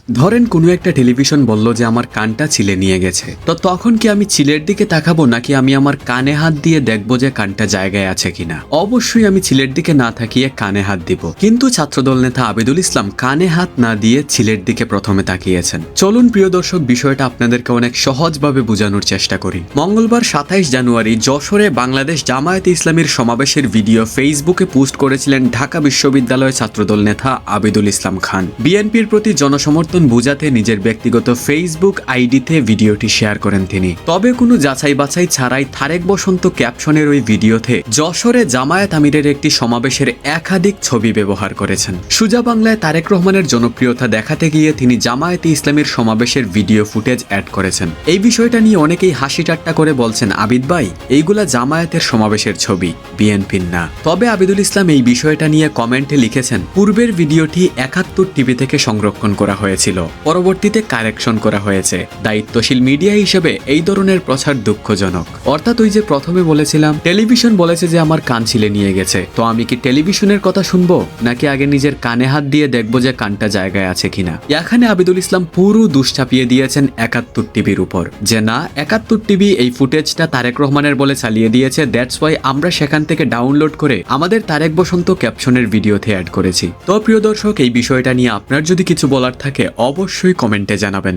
ধরেন কোনো একটা টেলিভিশন বলল যে আমার কানটা ছিলে নিয়ে গেছে, তো তখন কি আমি চিলের দিকে তাকাবো নাকি আমি আমার কানে হাত দিয়ে দেখবো যে কানটা জায়গায় আছে কিনা? অবশ্যই আমি চিলের দিকে না তাকিয়ে কানে হাত দিব। কিন্তু ছাত্রদল নেতা আবিদুল ইসলাম কানে হাত না দিয়ে চিলের দিকে প্রথমে তাকিয়েছেন। চলুন প্রিয় দর্শক, বিষয়টা আপনাদেরকে অনেক সহজভাবে বোঝানোর চেষ্টা করি। মঙ্গলবার 27 জানুয়ারি যশোরে বাংলাদেশ জামায়াতে ইসলামীর সমাবেশের ভিডিও ফেসবুকে পোস্ট করেছিলেন ঢাকা বিশ্ববিদ্যালয় ছাত্রদল নেতা আবিদুল ইসলাম খান। বিএনপির প্রতি জনসমর্থন বুঝাতে নিজের ব্যক্তিগত ফেসবুক আইডিতে ভিডিওটি শেয়ার করেন তিনি। তবে কোনো যাচাই বাছাই ছাড়াই থারেক বসন্ত ক্যাপশনের ওই ভিডিওতে যশোরে জামায়াত আমিরের একটি সমাবেশের একাধিক ছবি ব্যবহার করেছেন। সুজা বাংলায় তারেক রহমানের জনপ্রিয়তা দেখাতে গিয়ে তিনি জামায়াতে ইসলামীর সমাবেশের ভিডিও ফুটেজ অ্যাড করেছেন। এই বিষয়টা নিয়ে অনেকেই হাসি ঠাট্টা করে বলছেন, আবিদ ভাই, এইগুলা জামায়াতের সমাবেশের ছবি, বিএনপির না। তবে আবিদুল ইসলাম এই বিষয়টা নিয়ে কমেন্টে লিখেছেন, পূর্বের ভিডিওটি 71 টিভি থেকে সংরক্ষণ করা হয়েছিল, পরবর্তীতে কারেকশন করা হয়েছে। দায়িত্বশীল মিডিয়া হিসেবে এই ধরনের প্রচার দুঃখজনক। অর্থাৎ ওই যে প্রথমে বলেছিলাম টেলিভিশন বলেছে যে আমার কান ছিলে নিয়ে গেছে, তো আমি কি টেলিভিশনের কথা শুনবো নাকি আগে নিজের কানে হাত দিয়ে দেখবো যে কানটা জায়গায় আছে কিনা? এখানে আবিদুল ইসলাম পুরো দোষ চাপিয়ে দিয়েছেন 71 টিভির উপর, যে না 71 টিভি এই ফুটেজটা তারেক রহমানের বলে চালিয়ে দিয়েছে, দ্যাটস ওয়াই আমরা সেখান থেকে ডাউনলোড করে আমাদের তারেক বসন্ত ক্যাপশনের ভিডিওতে অ্যাড করেছি। তো প্রিয় দর্শক, এই বিষয়টা নিয়ে আপনার যদি কিছু বলার থাকে অবশ্যই কমেন্টে জানাবেন।